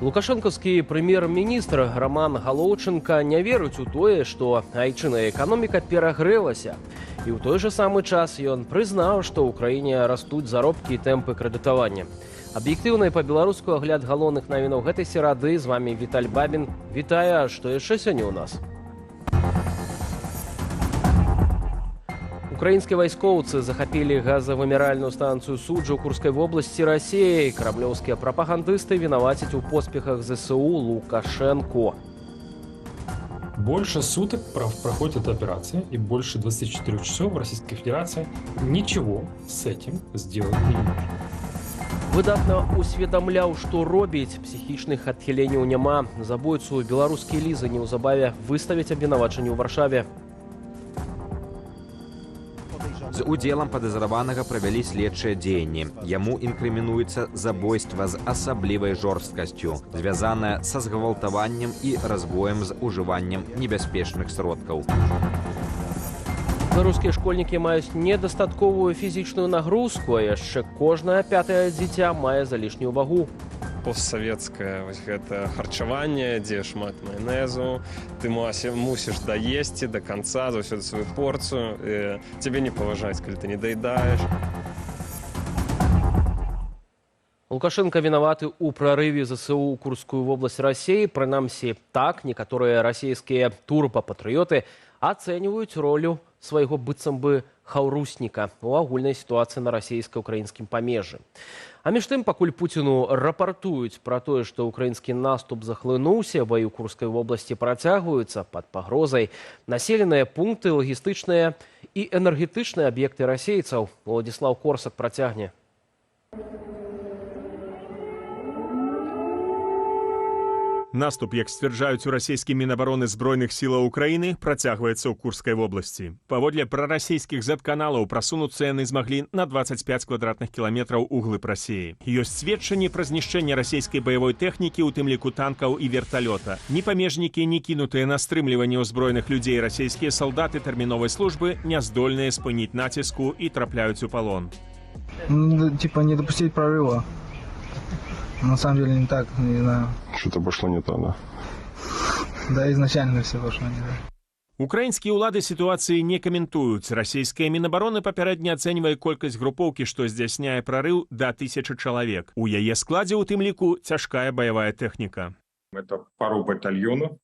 Лукашэнкаўскі прэм'ер-міністр Роман Галоўчынка не верыць у тое, што айчынная эканоміка перагрэлася. І ў той жа самы час ён прызнаў, што ў краіне растуць заробкі і тэмпы крэдытавання. Аб'ектыўна і па-беларуску агляд галоўных навінаў гэтай серады. З вами Віталь Бабін. Вітаю, што яшчэ сёння ў нас? Украінскія вайскоўцы захапілі газавымяральную станцыю Суджа ў Курскай вобласці Расіі. Крамлёўскія прапагандысты вінавацяць у поспехах ЗСУ Лукашенко. Больше суток проходит операция, и больше 24 часов Российская Федерация ничего с этим сделать не может. Выдатна усведамляў, што робіць, псіхічных адхіленняў няма. Забойцу беларускія лізы неўзабаве выставяць абвінавачанне ў Варшаве. З удзелам падазраванага правялі следчыя дзеянні. Яму інкрымінуецца забойства з асаблівай жорсткасцю, звязанае са згвалтаваннем і разбоем з ужываннем небяспечных сродкаў. Беларускія школьнікі маюць недастатковую фізічную нагрузку, а яшчэ кожнае пятае дзіця мае залішнюю вагу. Постсавецкае гэта харчаванне, дзе шмат маёнезу, ты мусіш даесці да канца заўсёды сваю порцыю, цябе не паважаюць, калі ты не даедаеш. Лукашенко вінаваты ў прарыве ЗСУ ў Курскую вобласць Расіі. Прынамсі так некаторыя расійскія турбапатрыёты ацэньваюць ролю свайго быццам бы хаўрусніка у агульнай сітуацыі на расійска-украінскім памежжы. А між тым, пакуль Пуціну рапартуюць пра тое, што ўкраінскі наступ захлынуўся, баі ў Курскай вобласці працягваюцца пад пагрозай населеныя пункты, лагістычныя і энергетычныя аб'екты расейцаў. Владзіслаў Корсак працягне. Наступ, як сцвярджаюць у расійскім Мінабароны збройных сілаў Украіны, працягваецца ў Курскай вобласці. Паводле прарасійскіх Z-каналаў прасунуцца яны змаглі на 25 квадратных кіламетраў углыб Расіі. Ёсць сведчанні пра знішчэнне расійскай баявой тэхнікі, у тым ліку танкаў і верталёта. Ні памежнікі, ні кінутыя на стрымліванне ўзброеных людзей расійскія салдаты тэрміновай службы не здольныя спыніць націску і трапляюць у палон. Типа не допустить прорыва. На самом деле не так, не знаю. Что-то пошло не то, да? Да, изначально все пошло не так. Украінскія ўлады сітуацыі не каментуюць. Расійская Мінабароны папярэдне ацэньвае колькасць групоўкі, што здзяйсняе прарыў, да 1000 чалавек. У яе складзе, у тым ліку, цяжкая баявая тэхніка. Это пару батальонов,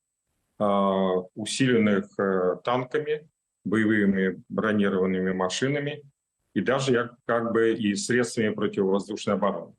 усиленных танками, боевыми бронированными машинами и даже как бы и средствами противовоздушной обороны.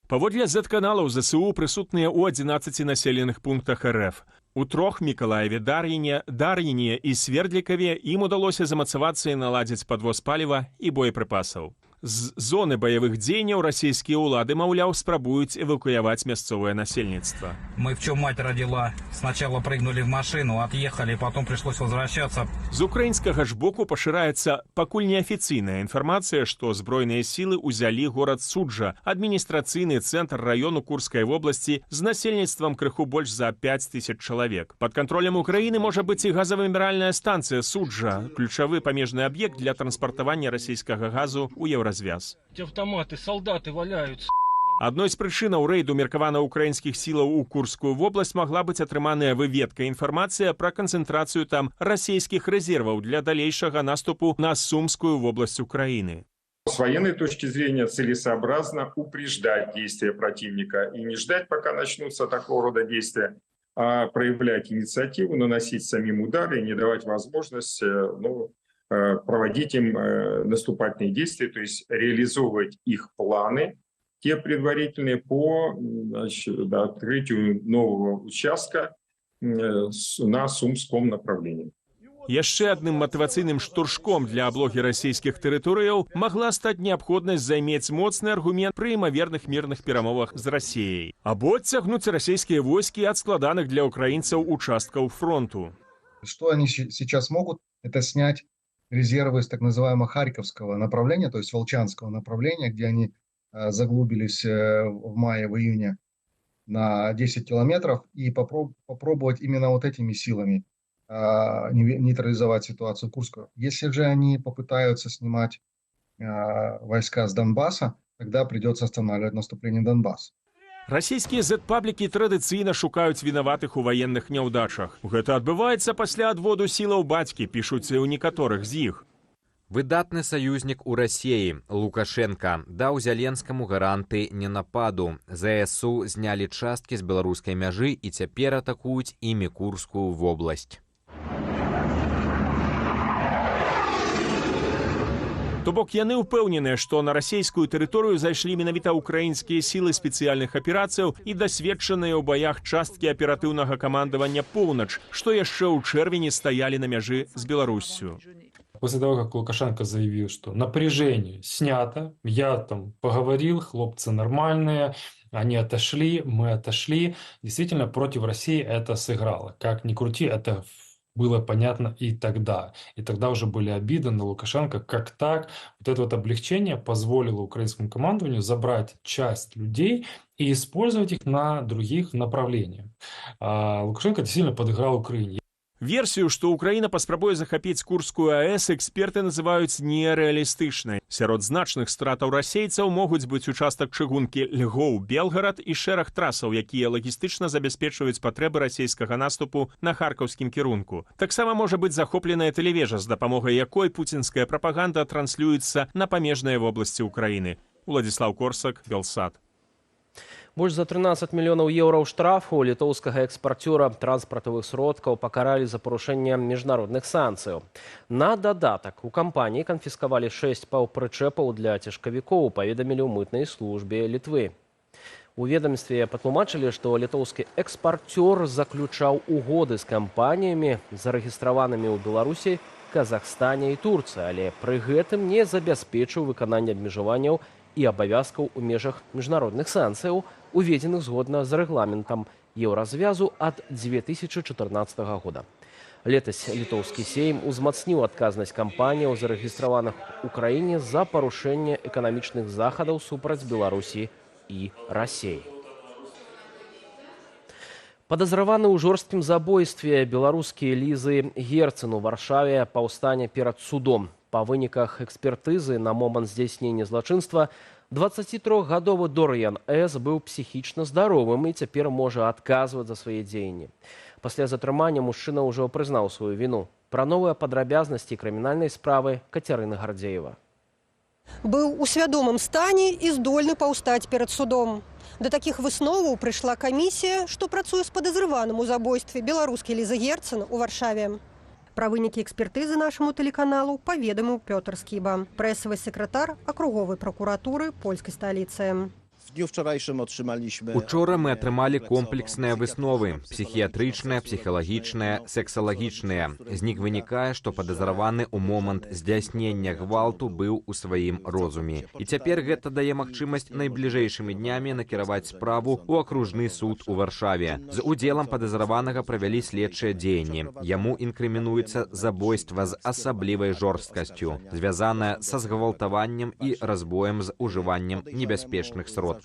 Паводле Z-каналаў ЗСУ прысутныя ў 11 населеных пунктах РФ. У 3 Мікалаеве, Дар'іне і Свердлікаве ім удалося замацавацца і наладзіць падвоз паліва і боепрыпасаў. З зоны баявых дзеянняў расійскія ўлады, маўляў, спрабуюць эвакуяваць мясцовае насельніцтва. Мы в чем мать родила. Сначала прыгнули в машину, отъехали, потом пришлось возвращаться. З украінскага ж боку пашыраецца пакуль неафіцыйная інфармацыя, што збройныя сілы ўзялі горад Суджа, адміністрацыйны цэнтр раёну Курскай вобласці з насельніцтвам крыху больш за 5000 чалавек. Пад кантролем Украіны можа быць і газавымяральная станцыя Суджа, ключавы памежны аб'ект для транспартавання расійскага газу ў Еўразвяз. Автоматы, солдаты валяются. Адной з прычынаў рэйду меркавана ўкраінскіх сілаў у Курскую вобласць могла быць атрыманая выведка інфармацыя пра канцэнтрацыю там расійскіх рэзерваў для далейшага наступу на Сумскую вобласць Украіны. С военной точки зрения целесообразно упреждать действия противника и не ждать, пока начнутся такого рода действия, а проявлять инициативу, наносить самим удары и не давать возможность проводить им наступательные действия, то есть реализовывать их планы, те предварительные по открытию нового участка на Сумском направлении. Яшчэ адным матывацыйным штуршком для аблогі расійскіх тэрыторыяў магла стаць неабходнасць займець моцны аргумент пры імаверных мірных перамовах з Расіяй. Або адцягнуць расійскія войскі ад складаных для украінцаў участкаў фронту. Что они сейчас могут, это снять резервы с так называемого Харьковского направления, то есть Волчанского направления, где они заглубились в мае, в июне на 10 километров, и попробовать именно вот этими силами нейтрализовать ситуацию Курскую. Если же они попытаются снимать войска с Донбасса, тогда придется останавливать наступление Донбасса. Расійскія зэт-паблікі традыцыйна шукаюць вінаватых у ваенных няўдачах. Гэта адбываецца пасля адводу сілаў бацькі, пішуць у некаторых з іх. Выдатны саюзнік у Расіі Лукашенка даў Зяленскаму гаранты ненападу. ЗСУ знялі часткі з беларускай мяжы і цяпер атакуюць імі Курскую вобласць. То бок яны ўпэўненыя, што на расійскую тэрыторыю зайшлі менавіта ўкраінскія сілы спецыяльных аперацыяў і дасведчаныя ў баях часткі аператыўнага камандавання «Поўнач», што яшчэ ў чэрвені стаялі на мяжы з Беларуссю. После того, как Лукашенко заявил, что напряжение снято, я там поговорил, хлопцы нормальные, они отошли, мы отошли, действительно против России это сыграло. Как ни крути, это было понятно и тогда. И тогда уже были обиды на Лукашенко, как так. Вот это вот облегчение позволило украинскому командованию забрать часть людей и использовать их на других направлениях. А Лукашенко действительно подыграл Украине. Версію, што Украіна паспрабуе захапіць Курскую АЭС, эксперты называюць нерэалістычнай. Сярод значных стратаў расейцаў могуць быць участак чыгункі Льгоў-Белгарад і шэраг трасаў, якія лагістычна забяспечваюць патрэбы расійскага наступу на харкаўскім кірунку. Таксама можа быць захопленая тэлевежа, з дапамогай якой пуцінская прапаганда транслюецца на памежныя вобласці Украіны. Уладзіслаў Корсак, Белсад. Больш за 13 мільёнаў еўраў штрафу літоўскага экспарцёра транспартавых сродкаў пакаралі за парушэнне міжнародных санкцыяў. На дадатак у кампаніі канфіскавалі 6 паўпрычэпаў для цяжкавікоў, паведамілі ў мытнай службе Літвы. У ведамстве патлумачылі, што літоўскі экспарцёр заключаў угоды з кампаніямі, зарэгістраванымі ў Беларусі, Казахстане і Турцыі, але пры гэтым не забяспечыў выканання абмежаванняў і абавязкаў у межах міжнародных санкцыяў, уведзеных згодна з рэгламентам еўразвязу ад 2014 года. Летась літоўскі сейм узмацніў адказнасць кампаніяў, зарэгістраваных у краіне за парушэнне эканамічных захадаў супраць Беларусі і Расіі. Падазраваны ў жорсткім забойстве беларускі Лізы Герцэн у Варшаве паўстане перад судом. Па выніках экспертызы на момант здзяйснення злачынства 23-гадовы Дорыян С. быў псіхічна здаровым і цяпер можа адказваць за свае дзеянні. Пасля затрымання мужчына ўжо прызнаў сваю віну. Пра новыя падрабязнасці крымінальнай справы Кацярына Гардзеева. Быў у свядомым стане і здольны паўстаць перад судом. Да такіх высноваў прыйшла камісія, што працуе з падазрываным у забойстве беларускі Лізы Герцэн у Варшаве. Пра вынікі экспертызы нашаму тэлеканалу паведаміў Пётр Скіба, прэсавы сакратар акруговай пракуратуры польскай сталіцы. Учора мы атрымалі комплексныя высновы – псіхіятрычныя, псіхалагічныя, сексалагічныя. З них вынікае, што падазраваны ў момант здзяйснення гвалту быў у сваім розуме. І цяпер гэта дае магчымасць найбліжэйшымі днямі накіраваць справу ў акружны суд у Варшаве. З удзелам падазраванага правялі следчыя дзеянні. Яму інкрымінуецца забойства з асаблівай жорсткасцю, звязанае са згвалтаваннем і разбоем з ужываннем небяспечных сродкаў.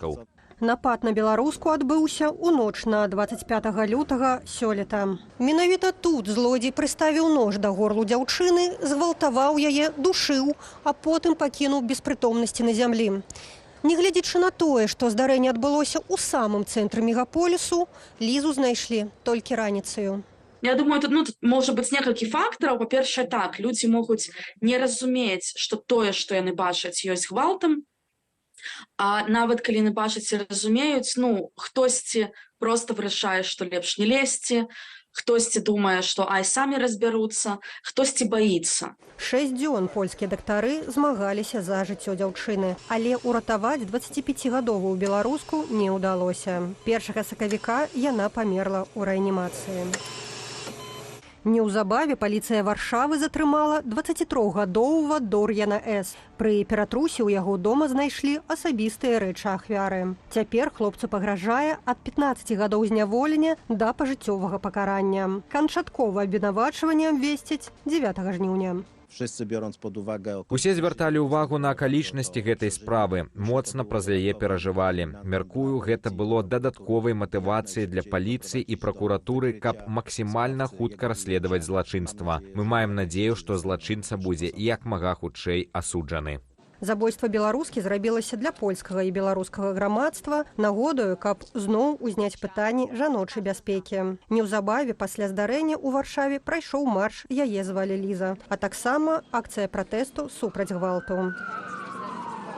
Напад на беларуску адбыўся ў ноч на 25 лютага сёлета. Менавіта тут злодзей прыставіў нож да горлу дзяўчыны, згвалтаваў яе, душыў, а потым пакінуў без прытомнасці на зямлі. Нягледзячы на тое, што здарэнне адбылося ў самым цэнтры мегаполісу, Лізу знайшлі толькі раніцаю. Я думаю, тут может быть некалькі фактараў. Па-першае, так, людзі могуць не разумець, што тое, што яны бачаць, ёсць гвалтам. А нават калі яны бачаць і разумеюць, хтосьці проста вырашае, што лепш не лезці, хтосьці думае, што самі разбяруцца, хтосьці баіцца. 6 дзён польскія дактары змагаліся за жыццё дзяўчыны, але ўратаваць 25-гадовую беларуску не ўдалося. 1 сакавіка яна памерла ў рэанімацыі. Неўзабаве паліцыя Варшавы затрымала 23-гадовага Дор'яна С. Пры ператрусе ў яго дома знайшлі асабістыя рэчы ахвяры. Цяпер хлопцу пагражае ад 15 гадоў зняволення да пажыццёвага пакарання. Канчатковае абвінавачванне абвесцяць 9 жніўня. Усе звярталі ўвагу на акалічнасці гэтай справы, моцна праз яе перажывалі. Мяркую, гэта было дадатковай матывацыяй для паліцыі і пракуратуры, каб максімальна хутка расследаваць злачынства. Мы маем надзею, што злачынца будзе як мага хутчэй асуджаны. Забойства беларускі зрабілася для польскага і беларускага грамадства нагодаю, каб зноў узняць пытанні жаночай бяспекі. Неўзабаве пасля здарэння ў Варшаве прайшоў марш «Яе звалі Ліза», а таксама акцыя пратэсту супраць гвалту.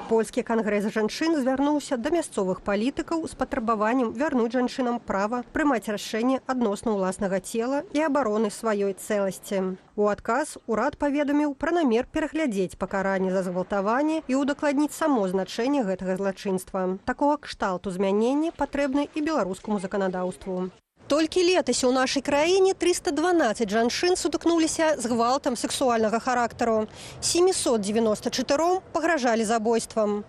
Польскі кангрэс жанчын звярнуўся да мясцовых палітыкаў з патрабаваннем вярнуць жанчынам права прымаць рашэнне адносна ўласнага цела і абароны сваёй цэласці. У адказ урад паведаміў пра намер пераглядзець пакаранне за згвалтаванне і ўдакладніць само значэнне гэтага злачынства. Такога кшталту змяненні патрэбны і беларускаму заканадаўству. Толькі летась у нашай краіне 312 жанчын сутыкнуліся з гвалтам сексуальнага характару. 794 пагражалі забойствам.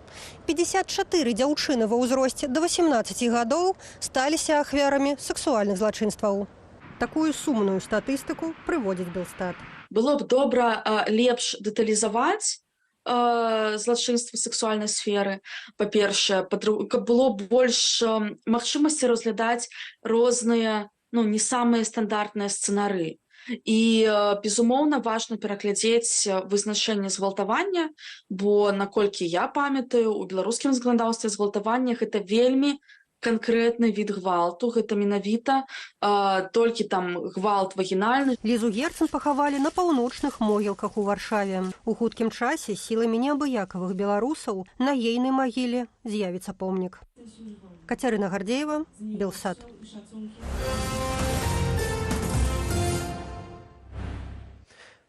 54 дзяўчыны ва ўзросце да 18 гадоў сталіся ахвярамі сексуальных злачынстваў. Такую сумную статыстыку прыводзіць Белстат. Было б добра лепш дэталізаваць злачынства сексуальнай сферы, па-першае, каб было больш магчымасці разглядаць розныя, не самыя стандартныя сцэнары. І, безумоўна, важна пераглядзець вызначэнне згвалтавання, бо, наколькі я памятаю, у беларускім заканадаўстве згвалтавання гэта вельмі канкрэтны від гвалту, гэта менавіта толькі там гвалт вагінальны. Лізу Герцен пахавалі на паўночных могілках у Варшаве. У хуткім часе сіламі неабыякавых беларусаў на ейнай магіле з'явіцца помнік. Кацярына Гардзеева, Белсат.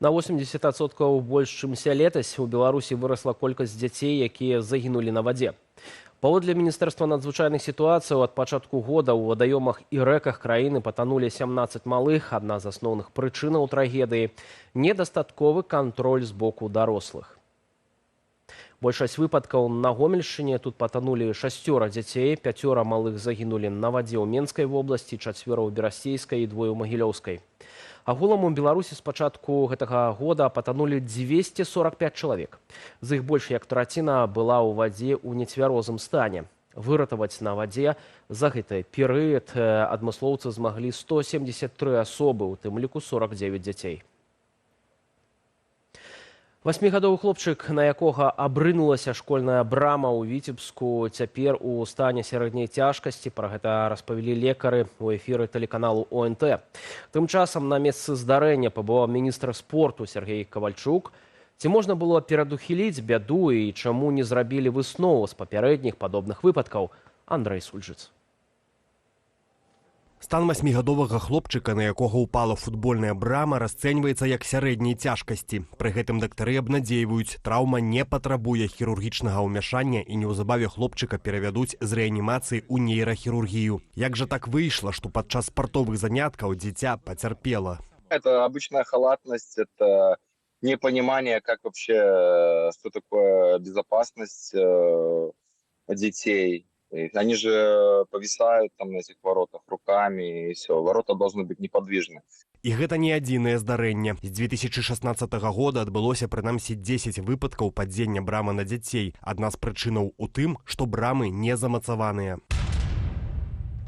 На 80% больш, чымся летась, у Беларусі вырасла колькасць дзяцей, якія загінулі на вадзе. Паводле Міністэрства надзвычайных сітуацый, ад пачатку года ў вадаёмах і рэках краіны патанулі 17 малых. Адна з асноўных прычынаў трагедыі – недастатковы кантроль з боку дарослых. Большасць выпадкаў на Гомельшчыне. Тут патанулі 6 дзяцей, 5 малых загінулі на вадзе ў Менскай вобласці, 4 ў Берасцейскай і 2 ў Магілёўскай. Агулам у Беларусі з пачатку гэтага года патанулі 245 чалавек. З іх больш як траціна была ў вадзе ў нецвярозым стане. Выратаваць на вадзе за гэты перыяд адмыслоўцы змаглі 173 асобы, у тым ліку 49 дзяцей. 8-гадовы хлопчык, на якога абрынулася школьная брама ў Віцебску, цяпер у стане сярэдняй цяжкасці. Пра гэта распавялі лекары ў эфіры тэлеканалу ОНТ. Тым часам на месцы здарэння пабываў міністр спорту Сергей Кавальчук. Ці можна было перадухіліць бяду і чаму не зрабілі выснову з папярэдніх падобных выпадкаў? Андрэй Сульжыц. Стан 8-гадовага хлопчыка, на якога ўпала футбольная брама, расцэньваецца як сярэдняй цяжкасці. Пры гэтым дактары абнадзейваюць, траўма не патрабуе хірургічнага ўмяшання і неўзабаве хлопчыка перавядуць з рэанімацыі ў нейрахірургію. Як жа так выйшла, што падчас спартовых заняткаў дзіця пацярпела? Это обычная халатность, это непонимание, как вообще, что такое безопасность детей. Они же повисают там на этих воротах руками, и все. Ворота должны быть неподвижны. І гэта не адзінае здарэнне. З 2016 года адбылося прынамсі 10 выпадкаў падзення брамы на дзяцей. Адна з прычынаў у тым, што брамы не замацаваныя.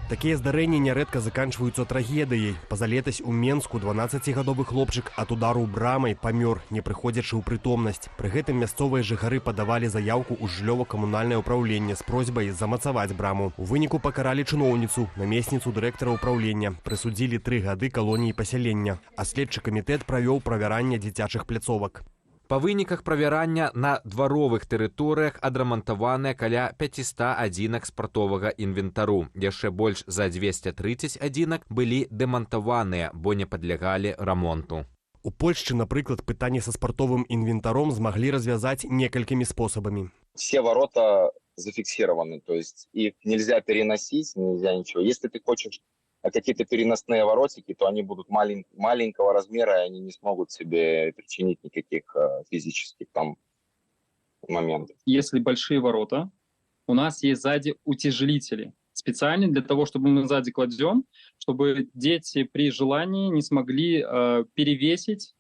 Такія здарэнні нярэдка заканчваюцца трагедыяй. Пазалетась у Менску 12-гадовы хлопчык ад удару брамай памёр, не прыходзячы ў прытомнасць. Пры гэтым мясцовыя жыхары падавалі заяўку ў жыллёва-камунальнае ўпраўленне з просьбай замацаваць браму. У выніку пакаралі чыноўніцу, намесніцу дырэктара ўпраўлення. Прысудзілі 3 гады калоніі пасялення. А следчы камітэт правёў правяранне дзіцячых пляцовак. Па выніках правярання на дваровых тэрыторыях адрамантаваныя каля 500 адзінак спартовага інвентару. Яшчэ больш за 230 адзінак былі дэмантаваныя, бо не падлягалі рамонту. У Польшчы, напрыклад, пытанне са спартовым інвентаром змаглі развязаць некалькімі спосабамі. Все ворота зафиксированы, то есть их нельзя переносить, нельзя ничего. Если ты хочешь какие-то переносные воротики, то они будут маленького размера, и они не смогут себе причинить никаких физических там моментов. Если большие ворота, у нас есть сзади утяжелители. Специально для того, чтобы мы сзади кладем, чтобы дети при желании не смогли перевесить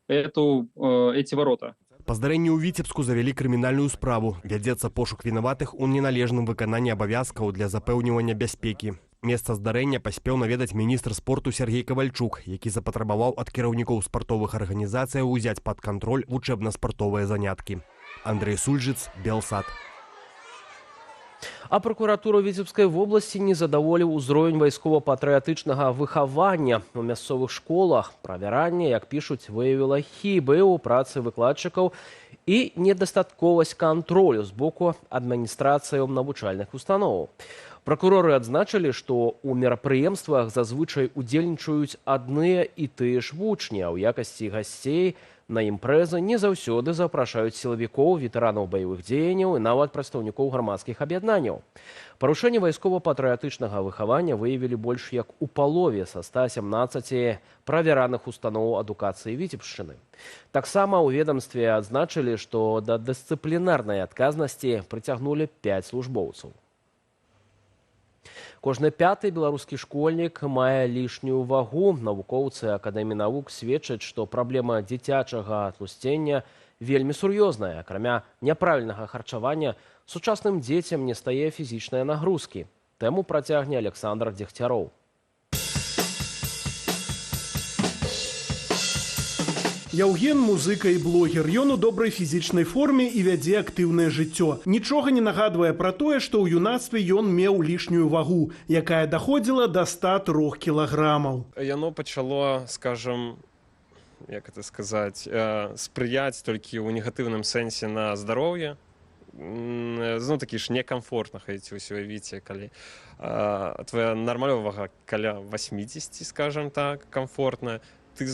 эти ворота. Па здарэнні ў Віцебску завялі крымінальную справу. Вядзецца пошук вінаватых у неналежным выкананні абавязкаў для запэўнівання бяспекі. Месца здарэння паспеў наведаць міністр спорту Сергей Кавальчук, які запатрабаваў ад кіраўнікоў спартовых арганізацый узяць пад кантроль вучэбна-спартовыя заняткі. Андрей Сульжиц, Белсат. А прокуратура Віцебскай вобласці не задаволіў узровень вайскова-патрыятычнага выхавання ў мясцовых школах. Правяранне, як пішуць, выявіла хібы ў працы выкладчыкаў і недастатковасць кантролю з боку адміністрацыяў навучальных установаў. Пракуроры адзначылі, што ў мерапрыемствах зазвычай удзельнічаюць адныя і тыя ж вучні, а ў якасці гасцей на імпрэзы не заўсёды запрашаюць сілавікоў, ветэранаў баявых дзеянняў і нават прадстаўнікоў грамадскіх аб'яднанняў. Парушэнне вайскова-патрыятычнага выхавання выявілі больш як у палове са 117 правяраных устаноў адукацыі Віцебшчыны. Таксама ў ведамстве адзначылі, што да дысцыплінарнай адказнасці прыцягнулі 5 службоўцаў. Кожны пяты беларускі школьнік мае лішнюю вагу. Навукоўцы Акадэміі навук сведчаць, што праблема дзіцячага атлусцення вельмі сур'ёзная. Акрамя няправільнага харчавання, сучасным дзецям не стае фізічныя нагрузкі. Тэму працягне Александр Дегтяроў. Яўген музыка і блогер. Ён у добрай фізічнай форме і вядзе актыўнае жыццё. Нічога не нагадвае пра тое, што ў юнацтве ён меў лішнюю вагу, якая даходзіла да 103 кілаграмаў. Яно пачало, скажем, як это сказаць, спрыяць толькі ў негатыўным сэнсе на здароўе. Ну, такі ж некамфортна хадзіць, вось уявіце, калі твоя нармальная вага каля 80, скажем так, комфортная, ты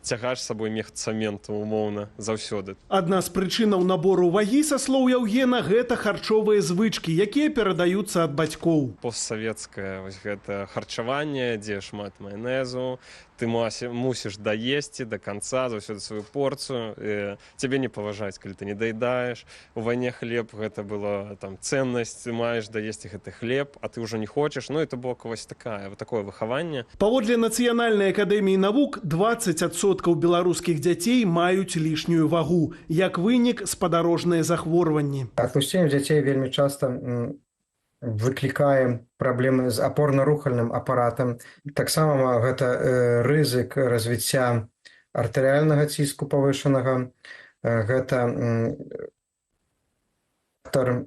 цягаеш з сабой мех цаменту умоўна заўсёды. Адна з прычынаў набору вагі, са слоў Яўгена, гэта харчовыя звычкі, якія перадаюцца ад бацькоў. Постсавецкае вось гэта харчаванне, дзе шмат маянезу, ты мусіш даесці да канца заўсёды сваю порцыю, цябе не паважаюць, калі ты не даедаеш. У вайне хлеб гэта была там ценнасць, ты маеш даесці гэты хлеб, а ты ўжо не хочаш. Ну, это было вось такое выхаванне. Паводле Нацыянальнай акадэміі навук, 20% беларускіх дзяцей маюць лішнюю вагу, як вынік спадарожныя захворванні. Атлусценне дзяцей вельмі часта выклікае праблемы з апорна-рухальным апаратам. Таксама гэта рызык развіцця артэрыяльнага ціску павышанага, гэта фактар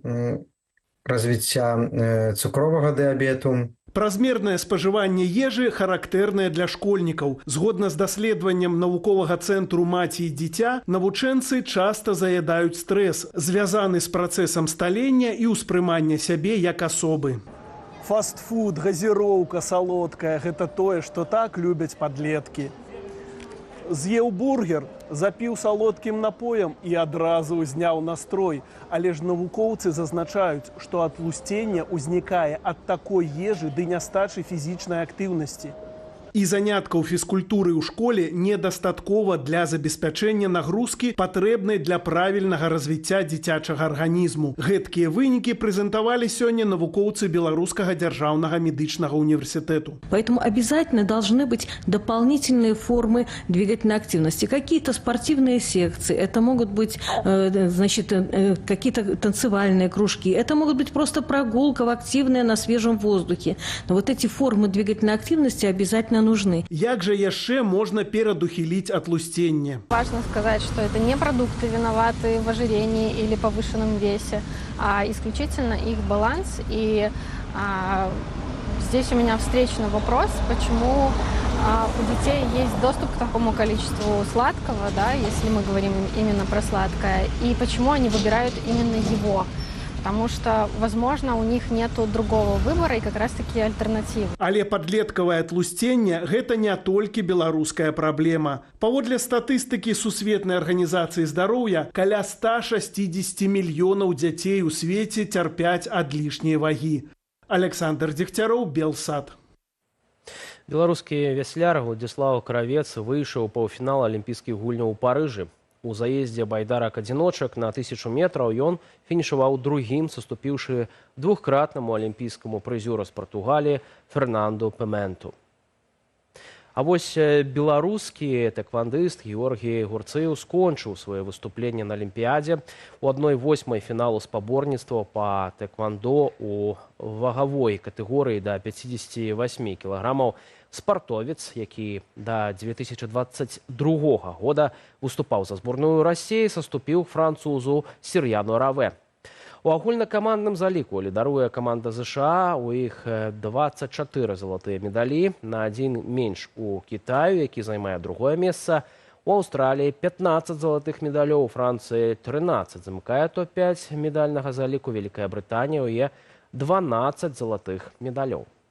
развіцця цукровага дыябету. Празмернае спажыванне ежы характэрнае для школьнікаў. Згодна з даследаваннем навуковага цэнтру «Маці і дзіця», навучэнцы часта заядаюць стрэс, звязаны з працэсам сталення і ўспрымання сябе як асобы. Фастфуд, газіроўка, салодкая – гэта тое, што так любяць падлеткі. З'еў бургер, запіў салодкім напоем і адразу зняў настрой. Але ж навукоўцы зазначаюць, што атлусценне ўзнікае ад такой ежы ды нястачы фізічнай актыўнасці. І заняткаў фізкультуры ў школе недастаткова для забеспячэння нагрузкі, патрэбнай для правільнага развіцця дзіцячага арганізму. Гэткія вынікі прэзентавалі сёння навукоўцы Беларускага дзяржаўнага медычнага універсітэту. Поэтому обязательно должны быть дополнительные формы двигательной активности. Какие-то спортивные секции, это могут быть какие-то танцевальные кружки, это могут быть просто прогулка активная на свежем воздухе. Но вот эти формы двигательной активности обязательно нужны. Як же яшчэ можна перадухіліць атлусценне? Важно сказать, что это не продукты виноваты в ожирении или повышенном весе, а исключительно их баланс. И здесь у меня встречный вопрос, почему у детей есть доступ к такому количеству сладкого, да, если мы говорим именно про сладкое, и почему они выбирают именно его. Потому что, возможно, у них нету другого выбора и как раз-таки альтернативы. Але падлеткавае атлусценне – гэта не толькі беларуская праблема. Паводле статыстыкі Сусветнай арганізацыі здароўя, каля 160 мільёнаў дзяцей у свеце цярпяць ад лішняй вагі. Александр Дегтяроў, Белсат. Беларускі вясляр Владзіслаў Кравец выйшаў у паўфінал алімпійскіх гульняў у Парыжы. У заездзе байдарак-адзіночак на 1000 метраў ён фінішаваў другім, саступіўшы двухкратнаму алімпійскаму прызёру з Партугаліі Фернанду Пементу. А вось беларускі тэквандыст Георгій Гурцыў скончыў свае выступленне на Алімпіядзе. У 1/8 фіналу спаборніцтва па тэквандо у вагавой катэгорыі да 58 кілаграмаў спартовец, які да 2022 года выступаў за зборную Расіі, саступіў французу Сір'яну Раве. У агульнакамандным заліку лідаруе каманда ЗША, у іх 24 залатыя медалі, на адзін менш у Кітаю, які займае другое месца. У Аўстраліі 15 залатых медалёў, у Францыі 13 замыкае топ-5 медальнага заліку, Вялікая Брытанія ў яе 12 залатых медалёў.